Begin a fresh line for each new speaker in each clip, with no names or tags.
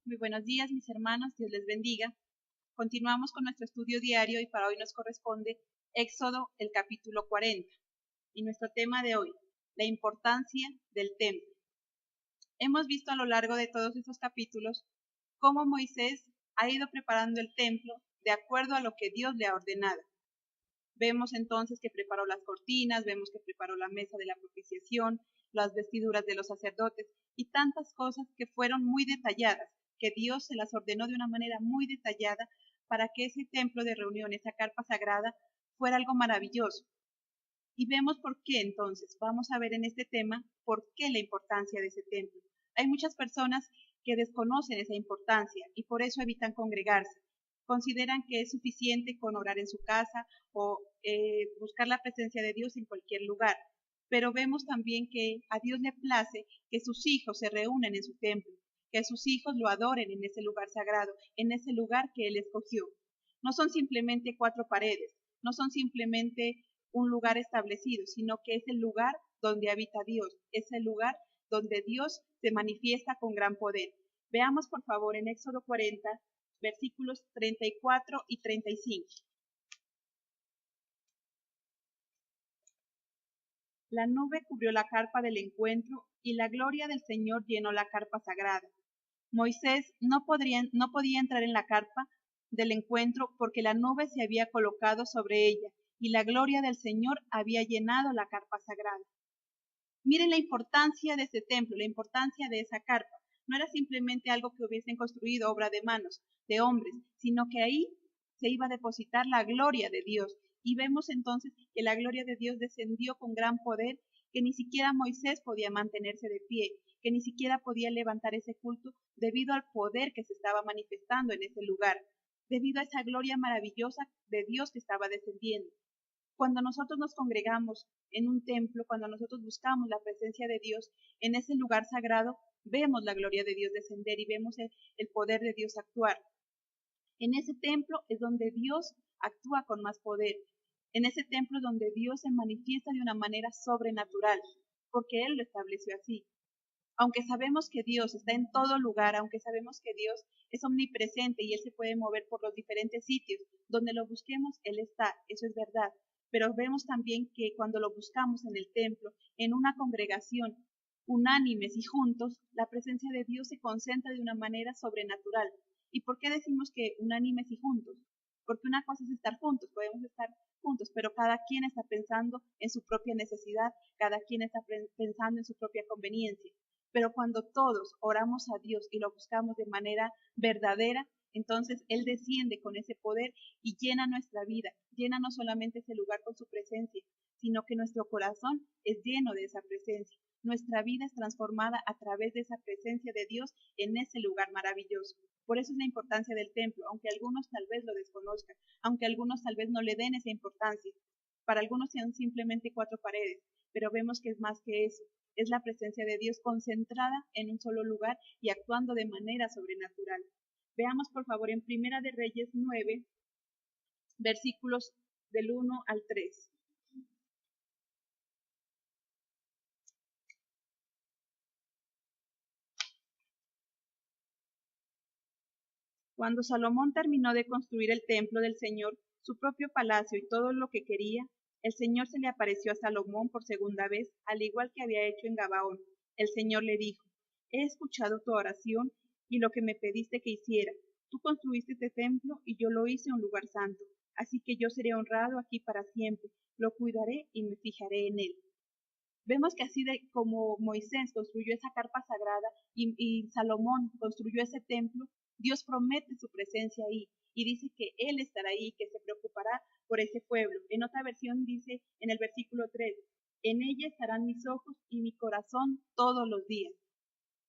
Muy buenos días, mis hermanos, Dios les bendiga. Continuamos con nuestro estudio diario y para hoy nos corresponde Éxodo, el capítulo 40. Y nuestro tema de hoy, la importancia del templo. Hemos visto a lo largo de todos estos capítulos cómo Moisés ha ido preparando el templo de acuerdo a lo que Dios le ha ordenado. Vemos entonces que preparó las cortinas, vemos que preparó la mesa de la propiciación, las vestiduras de los sacerdotes y tantas cosas que fueron muy detalladas, que Dios se las ordenó de una manera muy detallada para que ese templo de reunión, esa carpa sagrada, fuera algo maravilloso. Y vemos por qué entonces, vamos a ver en este tema, por qué la importancia de ese templo. Hay muchas personas que desconocen esa importancia y por eso evitan congregarse. Consideran que es suficiente con orar en su casa o buscar la presencia de Dios en cualquier lugar. Pero vemos también que a Dios le place que sus hijos se reúnen en su templo, que sus hijos lo adoren en ese lugar sagrado, en ese lugar que Él escogió. No son simplemente 4 paredes, no son simplemente un lugar establecido, sino que es el lugar donde habita Dios, es el lugar donde Dios se manifiesta con gran poder. Veamos por favor en Éxodo 40, versículos 34 y 35. La nube cubrió la carpa del encuentro y la gloria del Señor llenó la carpa sagrada. Moisés no podía entrar en la carpa del encuentro porque la nube se había colocado sobre ella y la gloria del Señor había llenado la carpa sagrada. Miren la importancia de ese templo, la importancia de esa carpa. No era simplemente algo que hubiesen construido obra de manos, de hombres, sino que ahí se iba a depositar la gloria de Dios. Y vemos entonces que la gloria de Dios descendió con gran poder, que ni siquiera Moisés podía mantenerse de pie, que ni siquiera podía levantar ese culto debido al poder que se estaba manifestando en ese lugar, debido a esa gloria maravillosa de Dios que estaba descendiendo. Cuando nosotros nos congregamos en un templo, cuando nosotros buscamos la presencia de Dios en ese lugar sagrado, vemos la gloria de Dios descender y vemos el poder de Dios actuar. En ese templo es donde Dios actúa con más poder. En ese templo es donde Dios se manifiesta de una manera sobrenatural, porque Él lo estableció así. Aunque sabemos que Dios está en todo lugar, aunque sabemos que Dios es omnipresente y Él se puede mover por los diferentes sitios, donde lo busquemos, Él está, eso es verdad. Pero vemos también que cuando lo buscamos en el templo, en una congregación, unánimes y juntos, la presencia de Dios se concentra de una manera sobrenatural. ¿Y por qué decimos que unánimes y juntos? Porque una cosa es estar juntos, podemos estar juntos, pero cada quien está pensando en su propia necesidad, cada quien está pensando en su propia conveniencia. Pero cuando todos oramos a Dios y lo buscamos de manera verdadera, entonces Él desciende con ese poder y llena nuestra vida, llena no solamente ese lugar con su presencia, sino que nuestro corazón es lleno de esa presencia. Nuestra vida es transformada a través de esa presencia de Dios en ese lugar maravilloso. Por eso es la importancia del templo, aunque algunos tal vez lo desconozcan, aunque algunos tal vez no le den esa importancia. Para algunos sean simplemente 4 paredes, pero vemos que es más que eso. Es la presencia de Dios concentrada en un solo lugar y actuando de manera sobrenatural. Veamos por favor en Primera de Reyes 9, versículos del 1 al 3. Cuando Salomón terminó de construir el templo del Señor, su propio palacio y todo lo que quería, el Señor se le apareció a Salomón por segunda vez, al igual que había hecho en Gabaón. El Señor le dijo: He escuchado tu oración y lo que me pediste que hiciera. Tú construiste este templo y yo lo hice un lugar santo. Así que yo seré honrado aquí para siempre. Lo cuidaré y me fijaré en él. Vemos que así de como Moisés construyó esa carpa sagrada y Salomón construyó ese templo, Dios promete su presencia ahí y dice que Él estará ahí, que se preocupará por ese pueblo. En otra versión dice en el versículo 3, en ella estarán mis ojos y mi corazón todos los días.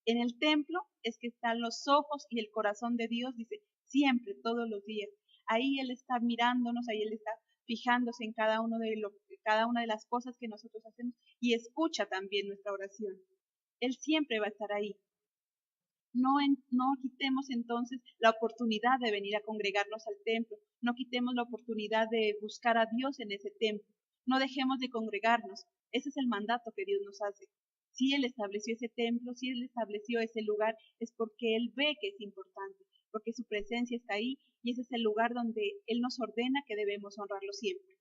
En el templo es que están los ojos y el corazón de Dios, dice, siempre, todos los días. Ahí Él está mirándonos, ahí Él está fijándose en cada una de las cosas que nosotros hacemos y escucha también nuestra oración. Él siempre va a estar ahí. No quitemos entonces la oportunidad de venir a congregarnos al templo, no quitemos la oportunidad de buscar a Dios en ese templo, no dejemos de congregarnos. Ese es el mandato que Dios nos hace. Si Él estableció ese templo, si Él estableció ese lugar, es porque Él ve que es importante, porque su presencia está ahí y ese es el lugar donde Él nos ordena que debemos honrarlo siempre.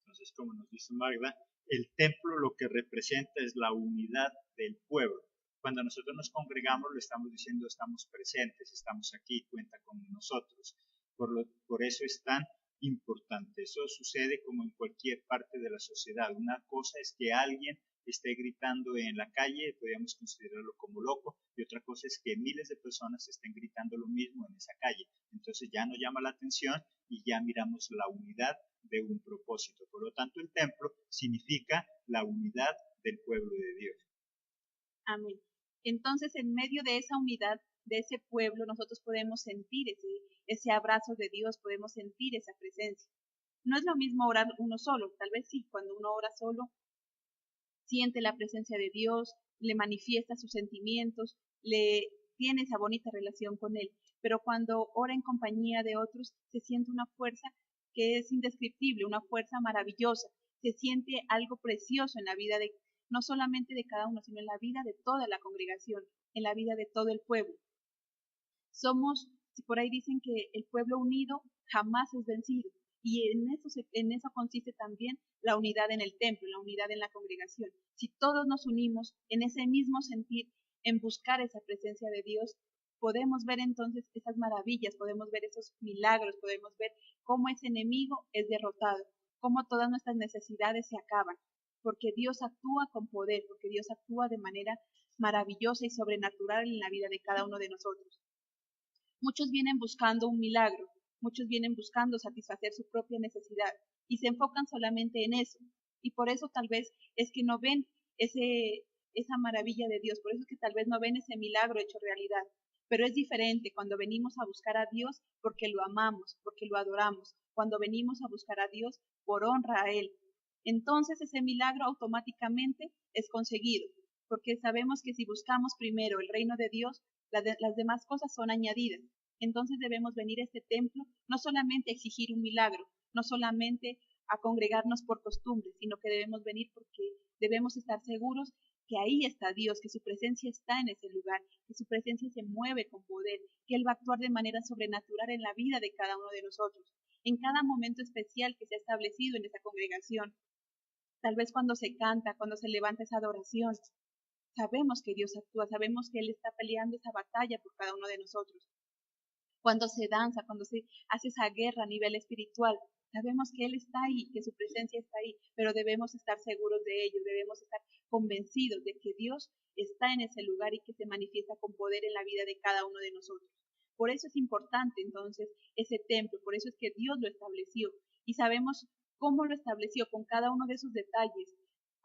Entonces, como nos dice Magda, el templo lo que representa es la unidad del pueblo. Cuando nosotros nos congregamos, lo estamos diciendo, estamos presentes, estamos aquí, cuenta con nosotros. Por eso es tan importante. Eso sucede como en cualquier parte de la sociedad. Una cosa es que alguien esté gritando en la calle, podríamos considerarlo como loco, y otra cosa es que miles de personas estén gritando lo mismo en esa calle. Entonces ya nos llama la atención y ya miramos la unidad de un propósito. Por lo tanto, el templo significa la unidad del pueblo de Dios.
Amén. Entonces, en medio de esa unidad, de ese pueblo, nosotros podemos sentir ese abrazo de Dios, podemos sentir esa presencia. No es lo mismo orar uno solo, tal vez sí, cuando uno ora solo, siente la presencia de Dios, le manifiesta sus sentimientos, le tiene esa bonita relación con Él. Pero cuando ora en compañía de otros, se siente una fuerza que es indescriptible, una fuerza maravillosa. Se siente algo precioso en la vida de, no solamente de cada uno, sino en la vida de toda la congregación, en la vida de todo el pueblo. Somos, si por ahí dicen que el pueblo unido jamás es vencido. Y en eso consiste también la unidad en el templo, la unidad en la congregación. Si todos nos unimos en ese mismo sentir, en buscar esa presencia de Dios, podemos ver entonces esas maravillas, podemos ver esos milagros, podemos ver cómo ese enemigo es derrotado, cómo todas nuestras necesidades se acaban, porque Dios actúa con poder, porque Dios actúa de manera maravillosa y sobrenatural en la vida de cada uno de nosotros. Muchos vienen buscando un milagro, muchos vienen buscando satisfacer su propia necesidad y se enfocan solamente en eso. Y por eso tal vez es que no ven esa maravilla de Dios, por eso es que tal vez no ven ese milagro hecho realidad. Pero es diferente cuando venimos a buscar a Dios porque lo amamos, porque lo adoramos, cuando venimos a buscar a Dios por honra a Él. Entonces ese milagro automáticamente es conseguido, porque sabemos que si buscamos primero el reino de Dios, las demás cosas son añadidas. Entonces debemos venir a este templo no solamente a exigir un milagro, no solamente a congregarnos por costumbre, sino que debemos venir porque debemos estar seguros que ahí está Dios, que su presencia está en ese lugar, que su presencia se mueve con poder, que Él va a actuar de manera sobrenatural en la vida de cada uno de nosotros, en cada momento especial que se ha establecido en esa congregación. Tal vez cuando se canta, cuando se levanta esa adoración, sabemos que Dios actúa, sabemos que Él está peleando esa batalla por cada uno de nosotros. Cuando se danza, cuando se hace esa guerra a nivel espiritual, sabemos que Él está ahí, que su presencia está ahí, pero debemos estar seguros de ello, debemos estar convencidos de que Dios está en ese lugar y que se manifiesta con poder en la vida de cada uno de nosotros. Por eso es importante entonces ese templo, por eso es que Dios lo estableció y sabemos cómo lo estableció con cada uno de sus detalles.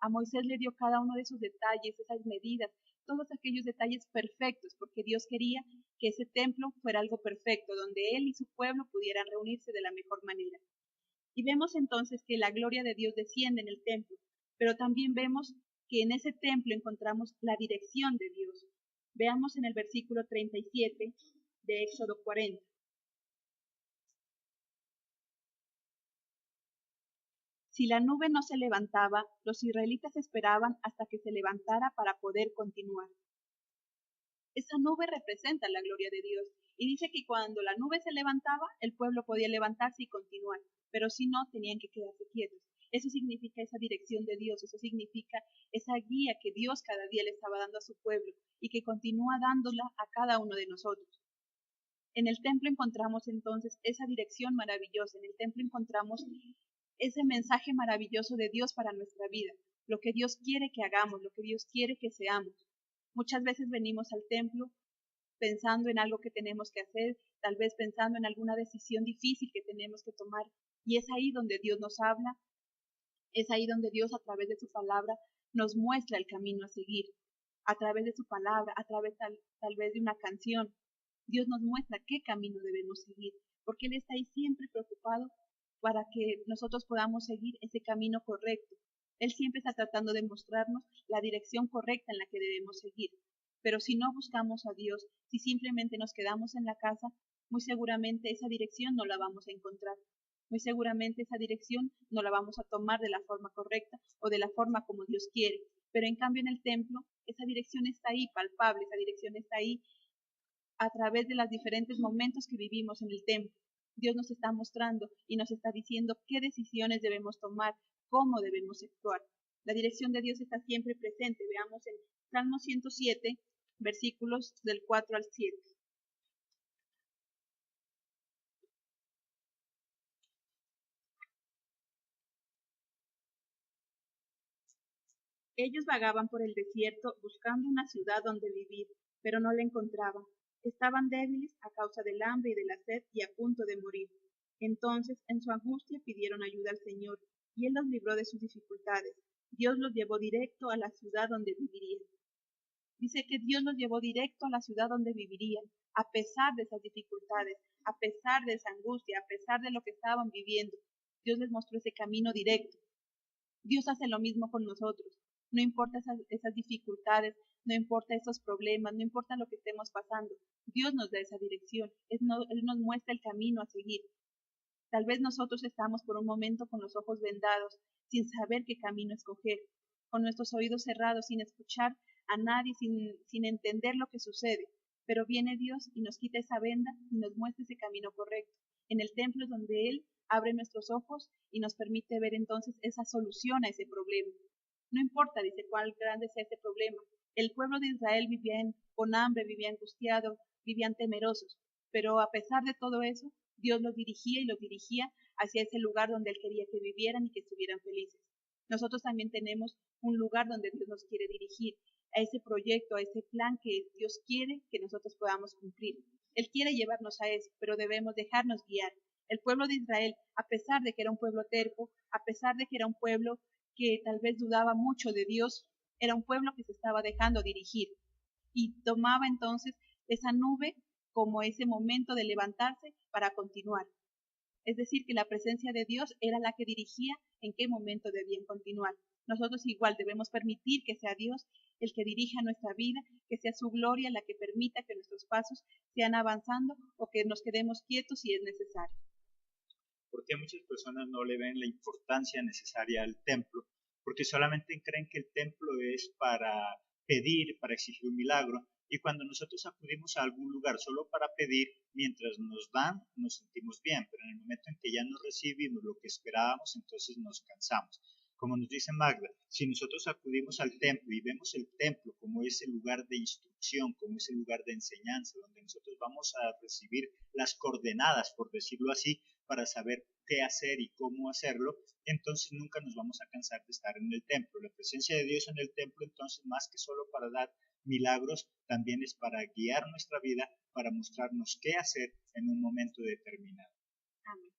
A Moisés le dio cada uno de esos detalles, esas medidas, todos aquellos detalles perfectos, porque Dios quería que ese templo fuera algo perfecto, donde Él y su pueblo pudieran reunirse de la mejor manera. Y vemos entonces que la gloria de Dios desciende en el templo, pero también vemos que en ese templo encontramos la dirección de Dios. Veamos en el versículo 37 de Éxodo 40. Si la nube no se levantaba, los israelitas esperaban hasta que se levantara para poder continuar. Esa nube representa la gloria de Dios y dice que cuando la nube se levantaba, el pueblo podía levantarse y continuar, pero si no, tenían que quedarse quietos. Eso significa esa dirección de Dios, eso significa esa guía que Dios cada día le estaba dando a su pueblo y que continúa dándola a cada uno de nosotros. En el templo encontramos entonces esa dirección maravillosa, en el templo encontramos ese mensaje maravilloso de Dios para nuestra vida, lo que Dios quiere que hagamos, lo que Dios quiere que seamos. Muchas veces venimos al templo pensando en algo que tenemos que hacer, tal vez pensando en alguna decisión difícil que tenemos que tomar, y es ahí donde Dios nos habla, es ahí donde Dios a través de su palabra nos muestra el camino a seguir, a través de su palabra, a través tal vez de una canción. Dios nos muestra qué camino debemos seguir, porque Él está ahí siempre preocupado para que nosotros podamos seguir ese camino correcto. Él siempre está tratando de mostrarnos la dirección correcta en la que debemos seguir. Pero si no buscamos a Dios, si simplemente nos quedamos en la casa, muy seguramente esa dirección no la vamos a encontrar. Muy seguramente esa dirección no la vamos a tomar de la forma correcta o de la forma como Dios quiere. Pero en cambio en el templo, esa dirección está ahí, palpable, esa dirección está ahí a través de los diferentes momentos que vivimos en el templo. Dios nos está mostrando y nos está diciendo qué decisiones debemos tomar, cómo debemos actuar. La dirección de Dios está siempre presente. Veamos en Salmo 107, versículos del 4 al 7. Ellos vagaban por el desierto buscando una ciudad donde vivir, pero no la encontraban. Estaban débiles a causa del hambre y de la sed y a punto de morir. Entonces, en su angustia, pidieron ayuda al Señor, y Él los libró de sus dificultades. Dios los llevó directo a la ciudad donde vivirían. Dice que Dios los llevó directo a la ciudad donde vivirían, a pesar de esas dificultades, a pesar de esa angustia, a pesar de lo que estaban viviendo. Dios les mostró ese camino directo. Dios hace lo mismo con nosotros. No importa esas dificultades, no importa esos problemas, no importa lo que estemos pasando. Dios nos da esa dirección. Él nos muestra el camino a seguir. Tal vez nosotros estamos por un momento con los ojos vendados, sin saber qué camino escoger, con nuestros oídos cerrados, sin escuchar a nadie, sin entender lo que sucede. Pero viene Dios y nos quita esa venda y nos muestra ese camino correcto. En el templo es donde Él abre nuestros ojos y nos permite ver entonces esa solución a ese problema. No importa, dice, cuál grande sea ese problema. El pueblo de Israel vivía con hambre, vivía angustiado, vivían temerosos, pero a pesar de todo eso, Dios los dirigía y los dirigía hacia ese lugar donde Él quería que vivieran y que estuvieran felices. Nosotros también tenemos un lugar donde Dios nos quiere dirigir, a ese proyecto, a ese plan que Dios quiere que nosotros podamos cumplir. Él quiere llevarnos a eso, pero debemos dejarnos guiar. El pueblo de Israel, a pesar de que era un pueblo terco, a pesar de que era un pueblo que tal vez dudaba mucho de Dios, era un pueblo que se estaba dejando dirigir y tomaba entonces esa nube como ese momento de levantarse para continuar. Es decir, que la presencia de Dios era la que dirigía en qué momento debían continuar. Nosotros igual debemos permitir que sea Dios el que dirija nuestra vida, que sea su gloria la que permita que nuestros pasos sean avanzando o que nos quedemos quietos si es necesario.
¿Por qué muchas personas no le ven la importancia necesaria al templo? Porque solamente creen que el templo es para pedir, para exigir un milagro, y cuando nosotros acudimos a algún lugar solo para pedir, mientras nos dan, nos sentimos bien, pero en el momento en que ya no recibimos lo que esperábamos, entonces nos cansamos. Como nos dice Magda, si nosotros acudimos al templo y vemos el templo como ese lugar de instrucción, como ese lugar de enseñanza, donde nosotros vamos a recibir las coordenadas, por decirlo así, para saber qué hacer y cómo hacerlo, entonces nunca nos vamos a cansar de estar en el templo. La presencia de Dios en el templo, entonces, más que solo para dar milagros, también es para guiar nuestra vida, para mostrarnos qué hacer en un momento determinado.
Amén.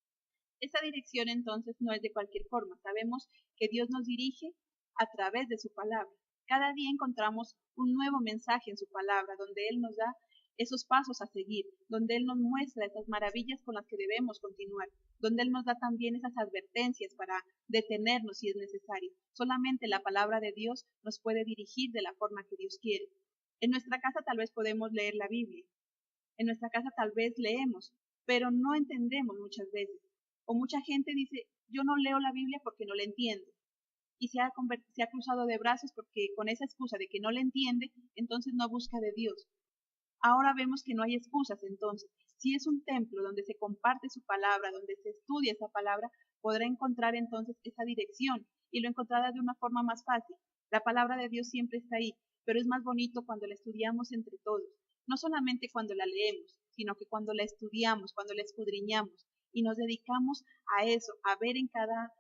Esa dirección entonces no es de cualquier forma. Sabemos que Dios nos dirige a través de su palabra. Cada día encontramos un nuevo mensaje en su palabra, donde Él nos da esos pasos a seguir, donde Él nos muestra esas maravillas con las que debemos continuar, donde Él nos da también esas advertencias para detenernos si es necesario. Solamente la palabra de Dios nos puede dirigir de la forma que Dios quiere. En nuestra casa tal vez podemos leer la Biblia, en nuestra casa tal vez leemos, pero no entendemos muchas veces. O mucha gente dice, yo no leo la Biblia porque no la entiendo. Y se ha cruzado de brazos porque con esa excusa de que no la entiende, entonces no busca de Dios. Ahora vemos que no hay excusas entonces. Si es un templo donde se comparte su palabra, donde se estudia esa palabra, podrá encontrar entonces esa dirección y lo encontrará de una forma más fácil. La palabra de Dios siempre está ahí, pero es más bonito cuando la estudiamos entre todos. No solamente cuando la leemos, sino que cuando la estudiamos, cuando la escudriñamos y nos dedicamos a eso, a ver en cada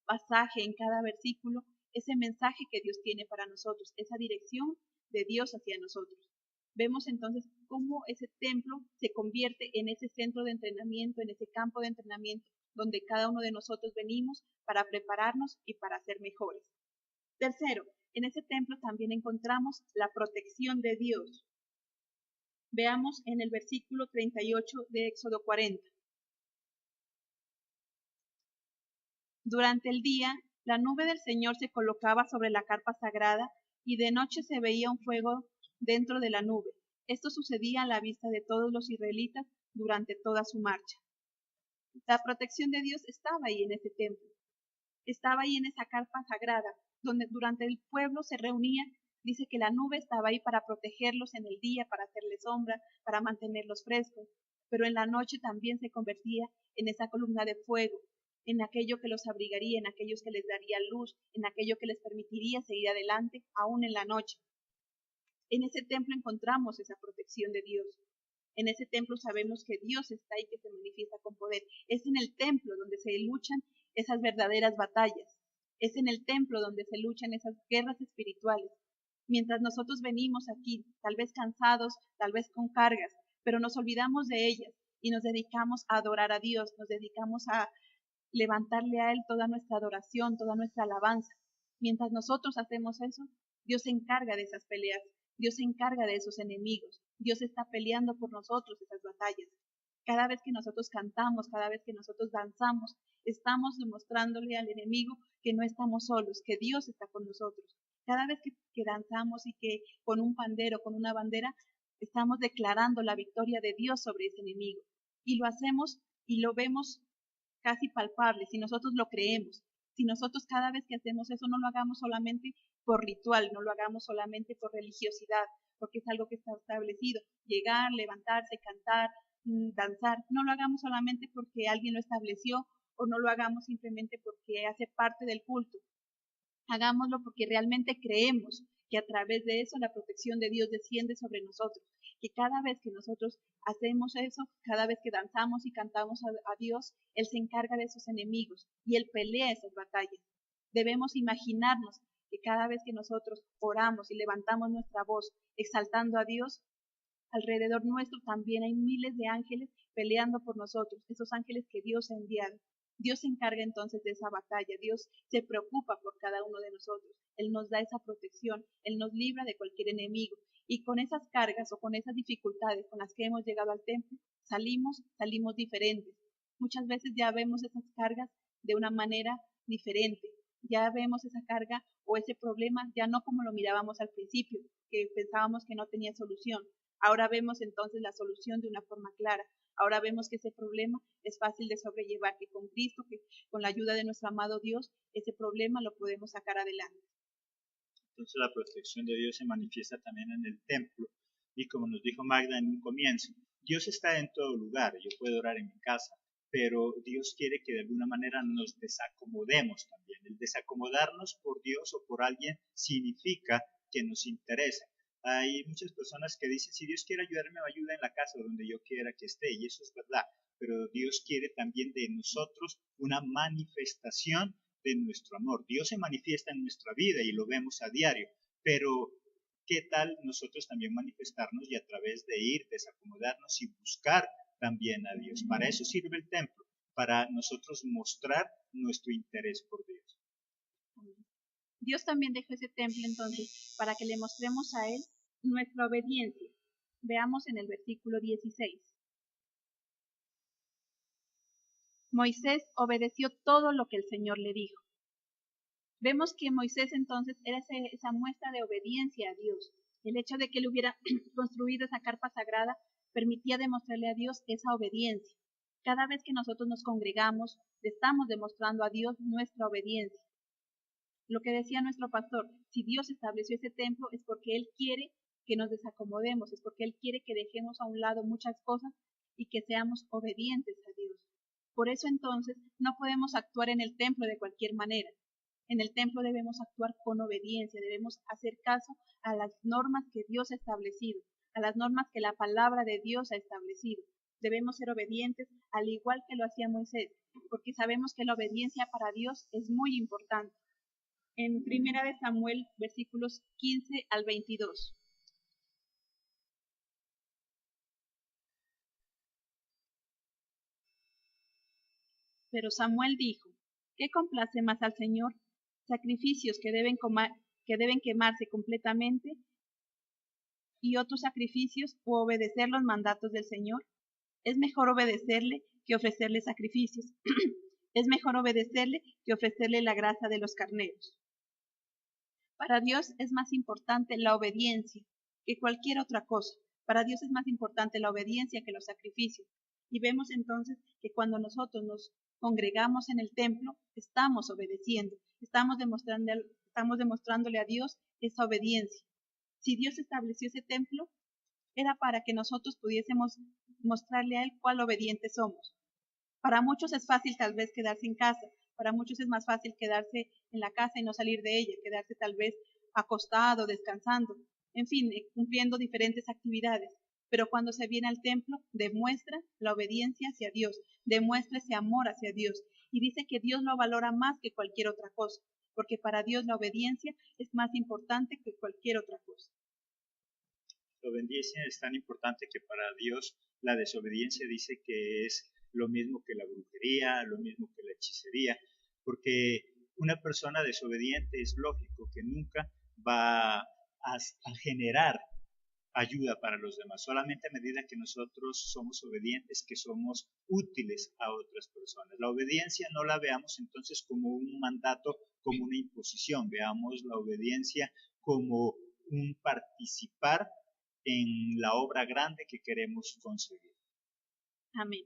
pasaje, en cada versículo, ese mensaje que Dios tiene para nosotros, esa dirección de Dios hacia nosotros. Vemos entonces cómo ese templo se convierte en ese centro de entrenamiento, en ese campo de entrenamiento donde cada uno de nosotros venimos para prepararnos y para ser mejores. Tercero, en ese templo también encontramos la protección de Dios. Veamos en el versículo 38 de Éxodo 40. Durante el día, la nube del Señor se colocaba sobre la carpa sagrada y de noche se veía un fuego dentro de la nube. Esto sucedía a la vista de todos los israelitas durante toda su marcha. La protección de Dios estaba ahí en ese templo, estaba ahí en esa carpa sagrada, donde durante el pueblo se reunía, dice que la nube estaba ahí para protegerlos en el día, para hacerles sombra, para mantenerlos frescos, pero en la noche también se convertía en esa columna de fuego, en aquello que los abrigaría, en aquellos que les daría luz, en aquello que les permitiría seguir adelante, aún en la noche. En ese templo encontramos esa protección de Dios. En ese templo sabemos que Dios está ahí, que se manifiesta con poder. Es en el templo donde se luchan esas verdaderas batallas. Es en el templo donde se luchan esas guerras espirituales. Mientras nosotros venimos aquí, tal vez cansados, tal vez con cargas, pero nos olvidamos de ellas y nos dedicamos a adorar a Dios, nos dedicamos a levantarle a Él toda nuestra adoración, toda nuestra alabanza. Mientras nosotros hacemos eso, Dios se encarga de esas peleas, Dios se encarga de esos enemigos, Dios está peleando por nosotros esas batallas. Cada vez que nosotros cantamos, cada vez que nosotros danzamos, estamos demostrándole al enemigo que no estamos solos, que Dios está con nosotros. Cada vez que danzamos y que con un pandero, con una bandera, estamos declarando la victoria de Dios sobre ese enemigo. Y lo hacemos y lo vemos casi palpable, si nosotros lo creemos, si nosotros cada vez que hacemos eso no lo hagamos solamente por ritual, no lo hagamos solamente por religiosidad, porque es algo que está establecido, llegar, levantarse, cantar, danzar, no lo hagamos solamente porque alguien lo estableció o no lo hagamos simplemente porque hace parte del culto, hagámoslo porque realmente creemos que a través de eso la protección de Dios desciende sobre nosotros, que cada vez que nosotros hacemos eso, cada vez que danzamos y cantamos a Dios, Él se encarga de esos enemigos y Él pelea esas batallas. Debemos imaginarnos que cada vez que nosotros oramos y levantamos nuestra voz exaltando a Dios, alrededor nuestro también hay miles de ángeles peleando por nosotros, esos ángeles que Dios ha enviado. Dios se encarga entonces de esa batalla, Dios se preocupa por cada uno de nosotros, Él nos da esa protección, Él nos libra de cualquier enemigo. Y con esas cargas o con esas dificultades con las que hemos llegado al templo, salimos diferentes. Muchas veces ya vemos esas cargas de una manera diferente, ya vemos esa carga o ese problema ya no como lo mirábamos al principio, que pensábamos que no tenía solución. Ahora vemos entonces la solución de una forma clara. Ahora vemos que ese problema es fácil de sobrellevar, que con Cristo, que con la ayuda de nuestro amado Dios, ese problema lo podemos sacar adelante.
Entonces la protección de Dios se manifiesta también en el templo. Y como nos dijo Magda en un comienzo, Dios está en todo lugar. Yo puedo orar en mi casa, pero Dios quiere que de alguna manera nos desacomodemos también. El desacomodarnos por Dios o por alguien significa que nos interesa. Hay muchas personas que dicen, si Dios quiere ayudarme, me ayuda en la casa donde yo quiera que esté, y eso es verdad, pero Dios quiere también de nosotros una manifestación de nuestro amor. Dios se manifiesta en nuestra vida y lo vemos a diario, pero ¿qué tal nosotros también manifestarnos y a través de ir, desacomodarnos y buscar también a Dios? Para eso sirve el templo, para nosotros mostrar nuestro interés por Dios.
Dios también dejó ese templo entonces para que le mostremos a Él nuestra obediencia. Veamos en el versículo 16. Moisés obedeció todo lo que el Señor le dijo. Vemos que Moisés entonces era esa muestra de obediencia a Dios. El hecho de que él hubiera construido esa carpa sagrada permitía demostrarle a Dios esa obediencia. Cada vez que nosotros nos congregamos, le estamos demostrando a Dios nuestra obediencia. Lo que decía nuestro pastor, si Dios estableció ese templo es porque Él quiere que nos desacomodemos, es porque Él quiere que dejemos a un lado muchas cosas y que seamos obedientes a Dios. Por eso entonces no podemos actuar en el templo de cualquier manera. En el templo debemos actuar con obediencia, debemos hacer caso a las normas que Dios ha establecido, a las normas que la palabra de Dios ha establecido. Debemos ser obedientes al igual que lo hacía Moisés, porque sabemos que la obediencia para Dios es muy importante. En Primera de Samuel, versículos 15 al 22. Pero Samuel dijo, ¿qué complace más al Señor? ¿Sacrificios que deben quemarse completamente y otros sacrificios o obedecer los mandatos del Señor? Es mejor obedecerle que ofrecerle sacrificios. Es mejor obedecerle que ofrecerle la grasa de los carneros. Para Dios es más importante la obediencia que cualquier otra cosa. Para Dios es más importante la obediencia que los sacrificios. Y vemos entonces que cuando nosotros nos congregamos en el templo, estamos obedeciendo, estamos estamos demostrándole a Dios esa obediencia. Si Dios estableció ese templo, era para que nosotros pudiésemos mostrarle a Él cuál obedientes somos. Para muchos es fácil tal vez quedarse en casa, para muchos es más fácil quedarse en la casa y no salir de ella, quedarse tal vez acostado, descansando, en fin, cumpliendo diferentes actividades. Pero cuando se viene al templo, demuestra la obediencia hacia Dios, demuestra ese amor hacia Dios. Y dice que Dios lo valora más que cualquier otra cosa, porque para Dios la obediencia es más importante que cualquier otra cosa.
La obediencia es tan importante que para Dios la desobediencia dice que es lo mismo que la brujería, lo mismo que la hechicería, porque una persona desobediente es lógico que nunca va a generar ayuda para los demás, solamente a medida que nosotros somos obedientes, que somos útiles a otras personas. La obediencia no la veamos entonces como un mandato, como una imposición, veamos la obediencia como un participar en la obra grande que queremos conseguir.
Amén.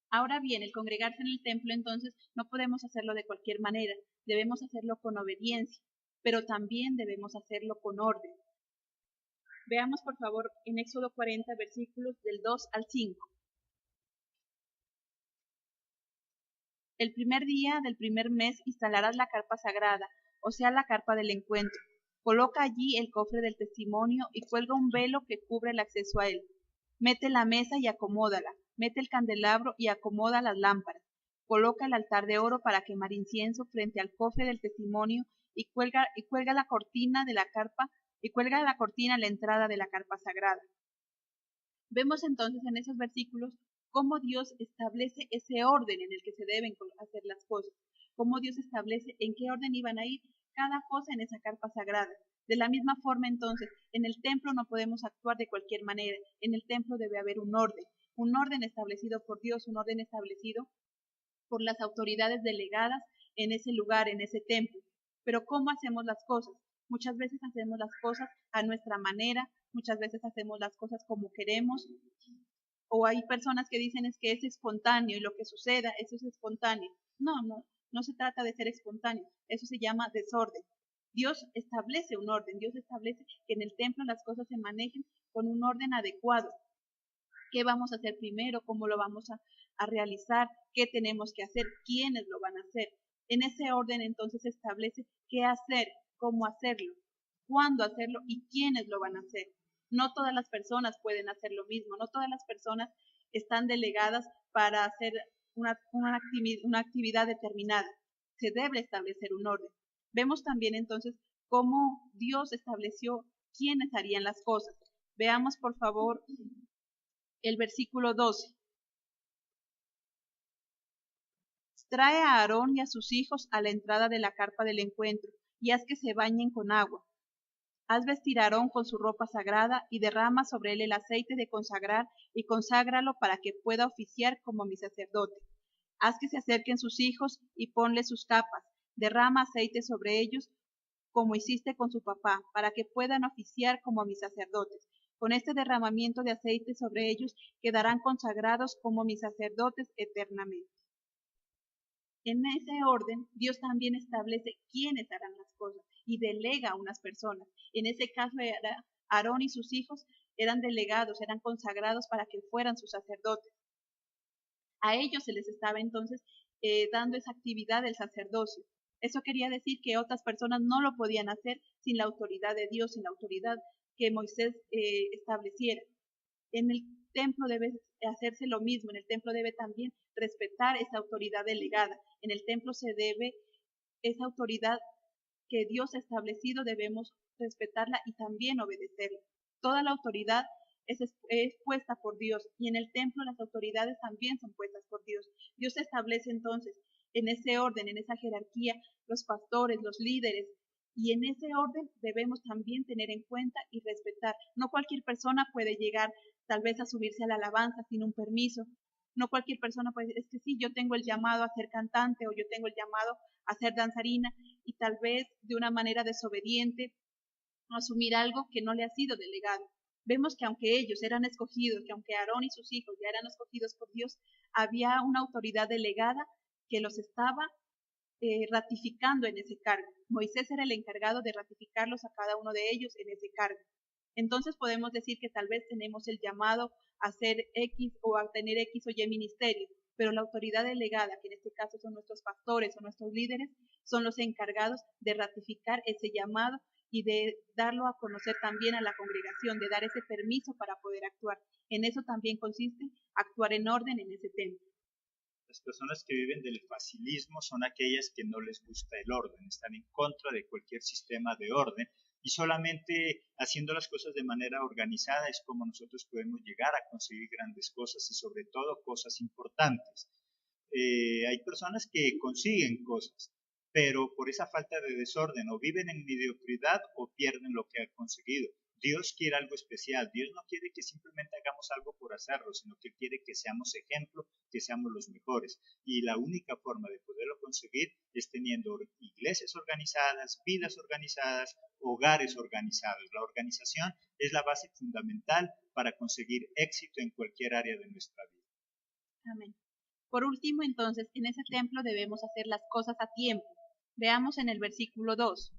Ahora bien, el congregarse en el templo entonces no podemos hacerlo de cualquier manera, debemos hacerlo con obediencia, pero también debemos hacerlo con orden. Veamos por favor en Éxodo 40 versículos del 2 al 5. El primer día del primer mes instalarás la carpa sagrada, o sea, la carpa del encuentro. Coloca allí el cofre del testimonio y cuelga un velo que cubre el acceso a él. Mete la mesa y acomódala. Mete el candelabro y acomoda las lámparas. Coloca el altar de oro para quemar incienso frente al cofre del testimonio y cuelga la cortina de la carpa y cuelga la cortina a la entrada de la carpa sagrada. Vemos entonces en esos versículos cómo Dios establece ese orden en el que se deben hacer las cosas, cómo Dios establece en qué orden iban a ir cada cosa en esa carpa sagrada. De la misma forma entonces, en el templo no podemos actuar de cualquier manera, en el templo debe haber un orden establecido por Dios, un orden establecido por las autoridades delegadas en ese lugar, en ese templo. Pero ¿cómo hacemos las cosas? Muchas veces hacemos las cosas a nuestra manera, muchas veces hacemos las cosas como queremos, o hay personas que dicen es que es espontáneo y lo que suceda, eso es espontáneo. No se trata de ser espontáneo, eso se llama desorden. Dios establece un orden, Dios establece que en el templo las cosas se manejen con un orden adecuado. ¿Qué vamos a hacer primero? ¿Cómo lo vamos a realizar? ¿Qué tenemos que hacer? ¿Quiénes lo van a hacer? En ese orden entonces se establece qué hacer, cómo hacerlo, cuándo hacerlo y quiénes lo van a hacer. No todas las personas pueden hacer lo mismo, no todas las personas están delegadas para hacer una actividad determinada. Se debe establecer un orden. Vemos también entonces cómo Dios estableció quiénes harían las cosas. Veamos por favor el versículo 12. Trae a Aarón y a sus hijos a la entrada de la carpa del encuentro y haz que se bañen con agua. Haz vestir a Aarón con su ropa sagrada y derrama sobre él el aceite de consagrar y conságralo para que pueda oficiar como mi sacerdote. Haz que se acerquen sus hijos y ponle sus capas. Derrama aceite sobre ellos como hiciste con su papá, para que puedan oficiar como mis sacerdotes. Con este derramamiento de aceite sobre ellos quedarán consagrados como mis sacerdotes eternamente. En ese orden, Dios también establece quiénes harán las cosas y delega a unas personas. En ese caso, Aarón y sus hijos eran delegados, eran consagrados para que fueran sus sacerdotes. A ellos se les estaba entonces dando esa actividad del sacerdocio. Eso quería decir que otras personas no lo podían hacer sin la autoridad de Dios, sin la autoridad que Moisés estableciera. En el templo debe hacerse lo mismo, en el templo debe también respetar esa autoridad delegada. En el templo se debe, esa autoridad que Dios ha establecido, debemos respetarla y también obedecerla. Toda la autoridad es puesta por Dios y en el templo las autoridades también son puestas por Dios. Dios establece entonces en ese orden, en esa jerarquía, los pastores, los líderes, y en ese orden debemos también tener en cuenta y respetar. No cualquier persona puede llegar tal vez a subirse a la alabanza sin un permiso. No cualquier persona puede decir, es que sí, yo tengo el llamado a ser cantante o yo tengo el llamado a ser danzarina y tal vez de una manera desobediente asumir algo que no le ha sido delegado. Vemos que aunque ellos eran escogidos, que aunque Aarón y sus hijos ya eran escogidos por Dios, había una autoridad delegada que los estaba ratificando en ese cargo. Moisés era el encargado de ratificarlos a cada uno de ellos en ese cargo. Entonces podemos decir que tal vez tenemos el llamado a hacer X o a tener X o Y ministerio, pero la autoridad delegada, que en este caso son nuestros pastores o nuestros líderes, son los encargados de ratificar ese llamado y de darlo a conocer también a la congregación, de dar ese permiso para poder actuar. En eso también consiste actuar en orden en ese tema.
Las personas que viven del facilismo son aquellas que no les gusta el orden, están en contra de cualquier sistema de orden y solamente haciendo las cosas de manera organizada es como nosotros podemos llegar a conseguir grandes cosas y sobre todo cosas importantes. Hay personas que consiguen cosas, pero por esa falta de desorden o viven en mediocridad o pierden lo que han conseguido. Dios quiere algo especial. Dios no quiere que simplemente hagamos algo por hacerlo, sino que quiere que seamos ejemplo, que seamos los mejores. Y la única forma de poderlo conseguir es teniendo iglesias organizadas, vidas organizadas, hogares organizados. La organización es la base fundamental para conseguir éxito en cualquier área de nuestra vida.
Amén. Por último, entonces, en ese templo debemos hacer las cosas a tiempo. Veamos en el versículo 2.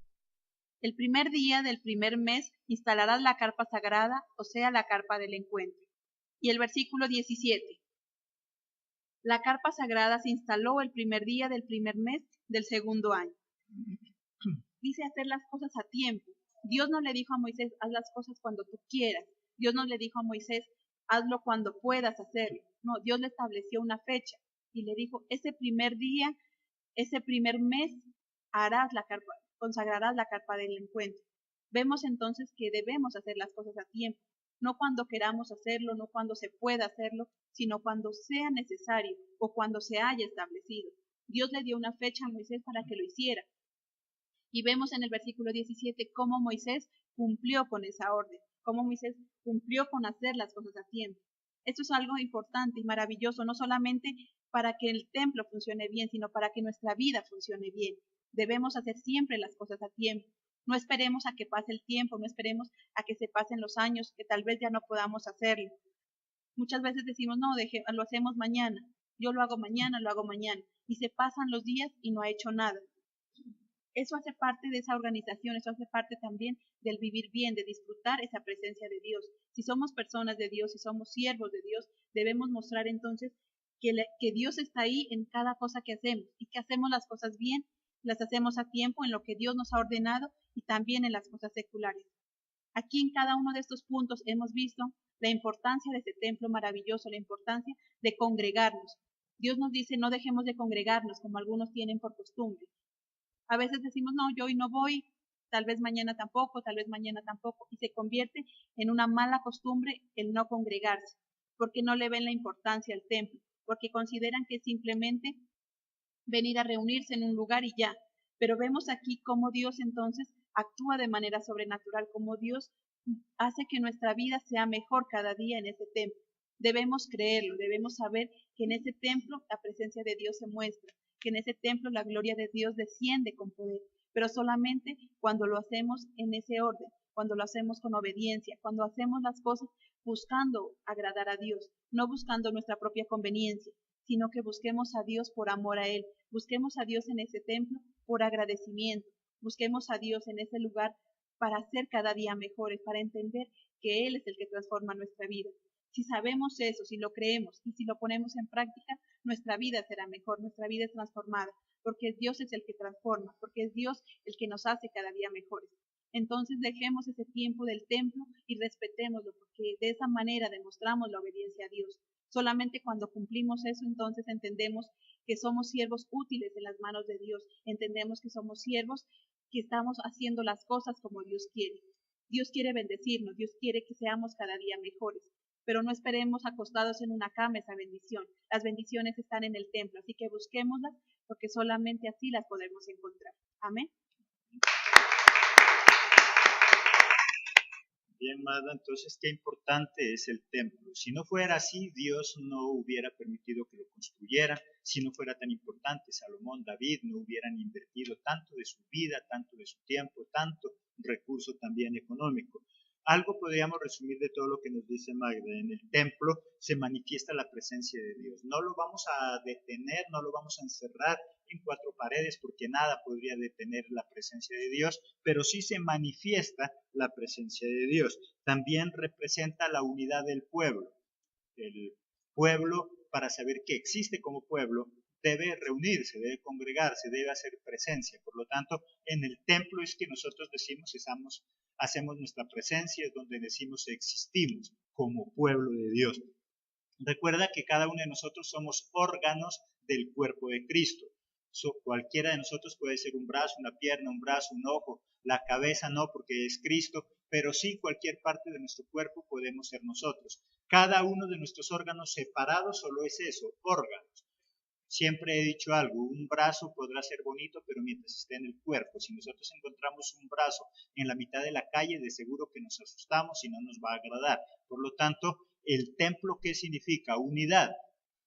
El primer día del primer mes instalarás la carpa sagrada, o sea, la carpa del encuentro. Y el versículo 17. La carpa sagrada se instaló el primer día del primer mes del segundo año. Dice hacer las cosas a tiempo. Dios no le dijo a Moisés, haz las cosas cuando tú quieras. Dios no le dijo a Moisés, hazlo cuando puedas hacerlo. No, Dios le estableció una fecha y le dijo, ese primer día, ese primer mes, harás la carpa, consagrarás la carpa del encuentro. Vemos entonces que debemos hacer las cosas a tiempo, no cuando queramos hacerlo, no cuando se pueda hacerlo, sino cuando sea necesario o cuando se haya establecido. Dios le dio una fecha a Moisés para que lo hiciera. Y vemos en el versículo 17 cómo Moisés cumplió con esa orden, cómo Moisés cumplió con hacer las cosas a tiempo. Esto es algo importante y maravilloso, no solamente para que el templo funcione bien, sino para que nuestra vida funcione bien. Debemos hacer siempre las cosas a tiempo. No esperemos a que pase el tiempo, no esperemos a que se pasen los años, que tal vez ya no podamos hacerlo. Muchas veces decimos, no, lo hacemos mañana, yo lo hago mañana, y se pasan los días y no ha hecho nada. Eso hace parte de esa organización, eso hace parte también del vivir bien, de disfrutar esa presencia de Dios. Si somos personas de Dios, si somos siervos de Dios, debemos mostrar entonces que Dios está ahí en cada cosa que hacemos y que hacemos las cosas bien, las hacemos a tiempo en lo que Dios nos ha ordenado y también en las cosas seculares. Aquí en cada uno de estos puntos hemos visto la importancia de este templo maravilloso, la importancia de congregarnos. Dios nos dice no dejemos de congregarnos como algunos tienen por costumbre. A veces decimos, no, yo hoy no voy, tal vez mañana tampoco, y se convierte en una mala costumbre el no congregarse, porque no le ven la importancia al templo, porque consideran que simplemente venir a reunirse en un lugar y ya. Pero vemos aquí cómo Dios entonces actúa de manera sobrenatural, cómo Dios hace que nuestra vida sea mejor cada día en ese templo. Debemos creerlo, debemos saber que en ese templo la presencia de Dios se muestra, que en ese templo la gloria de Dios desciende con poder, pero solamente cuando lo hacemos en ese orden, cuando lo hacemos con obediencia, cuando hacemos las cosas buscando agradar a Dios, no buscando nuestra propia conveniencia, sino que busquemos a Dios por amor a Él, busquemos a Dios en ese templo por agradecimiento, busquemos a Dios en ese lugar para ser cada día mejores, para entender que Él es el que transforma nuestra vida. Si sabemos eso, si lo creemos y si lo ponemos en práctica, nuestra vida será mejor, nuestra vida es transformada, porque Dios es el que transforma, porque es Dios el que nos hace cada día mejores. Entonces dejemos ese tiempo del templo y respetémoslo, porque de esa manera demostramos la obediencia a Dios. Solamente cuando cumplimos eso, entonces entendemos que somos siervos útiles en las manos de Dios, entendemos que somos siervos que estamos haciendo las cosas como Dios quiere. Dios quiere bendecirnos, Dios quiere que seamos cada día mejores, pero no esperemos acostados en una cama esa bendición. Las bendiciones están en el templo, así que busquémoslas porque solamente así las podemos encontrar. Amén.
Bien, Mada, entonces qué importante es el templo. Si no fuera así, Dios no hubiera permitido que lo construyeran. Si no fuera tan importante, Salomón, David no hubieran invertido tanto de su vida, tanto de su tiempo, tanto recurso también económico. Algo podríamos resumir de todo lo que nos dice Magda. En el templo se manifiesta la presencia de Dios. No lo vamos a detener, no lo vamos a encerrar en cuatro paredes porque nada podría detener la presencia de Dios, pero sí se manifiesta la presencia de Dios. También representa la unidad del pueblo. El pueblo, para saber que existe como pueblo, debe reunirse, debe congregarse, debe hacer presencia. Por lo tanto, en el templo es que nosotros decimos, hacemos nuestra presencia, es donde decimos existimos como pueblo de Dios. Recuerda que cada uno de nosotros somos órganos del cuerpo de Cristo. Cualquiera de nosotros puede ser un brazo, una pierna, un brazo, un ojo, la cabeza no porque es Cristo, pero sí cualquier parte de nuestro cuerpo podemos ser nosotros. Cada uno de nuestros órganos separados solo es eso, órganos. Siempre he dicho algo, un brazo podrá ser bonito, pero mientras esté en el cuerpo. Si nosotros encontramos un brazo en la mitad de la calle, de seguro que nos asustamos y no nos va a agradar. Por lo tanto, el templo, ¿qué significa? Unidad.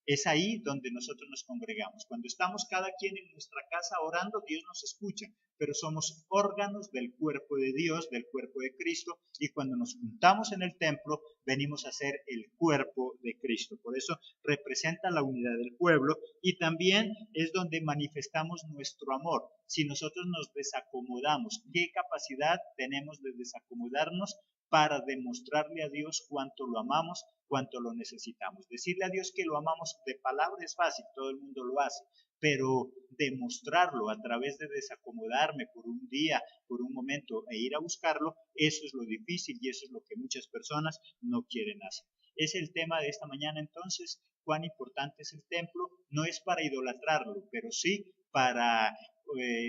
Es ahí donde nosotros nos congregamos. Cuando estamos cada quien en nuestra casa orando, Dios nos escucha, pero somos órganos del cuerpo de Dios, del cuerpo de Cristo, y cuando nos juntamos en el templo, venimos a ser el cuerpo de Cristo. Por eso representa la unidad del pueblo y también es donde manifestamos nuestro amor. Si nosotros nos desacomodamos, ¿qué capacidad tenemos de desacomodarnos para demostrarle a Dios cuánto lo amamos, cuánto lo necesitamos? Decirle a Dios que lo amamos de palabra es fácil, todo el mundo lo hace, pero demostrarlo a través de desacomodarme por un día, por un momento e ir a buscarlo, eso es lo difícil y eso es lo que muchas personas no quieren hacer. Es el tema de esta mañana entonces, cuán importante es el templo. No es para idolatrarlo, pero sí para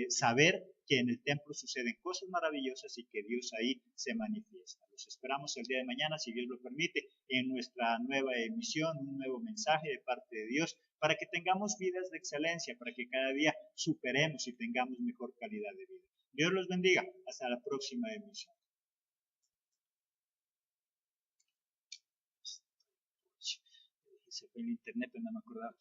saber que en el templo suceden cosas maravillosas y que Dios ahí se manifiesta. Los esperamos el día de mañana, si Dios lo permite, en nuestra nueva emisión, un nuevo mensaje de parte de Dios, para que tengamos vidas de excelencia, para que cada día superemos y tengamos mejor calidad de vida. Dios los bendiga. Hasta la próxima emisión. Se fue el internet, pero no me acordaba.